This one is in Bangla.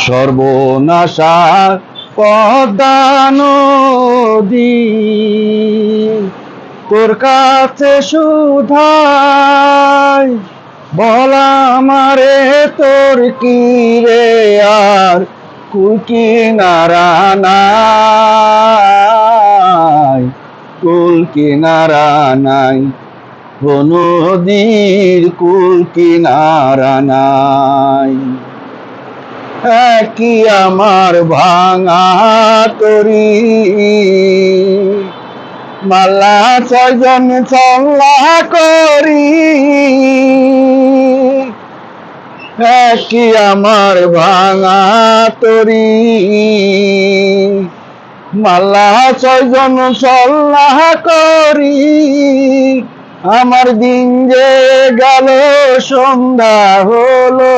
সর্বনাশা পদ্মা নদী তোর কাছে সুধাই বল আমারে তোর কি রে আর কুল কিনারা নাই, কুল কিনারা নাই, নদীর কুল কিনারা নাই। কি আমার ভাঙা তরি মালা ছয়জন চল্লা করি, কি আমার ভাঙা তরি মালা ছয়জন চল্লা করি। আমার দিন যে গেল সন্ধ্যা হলো।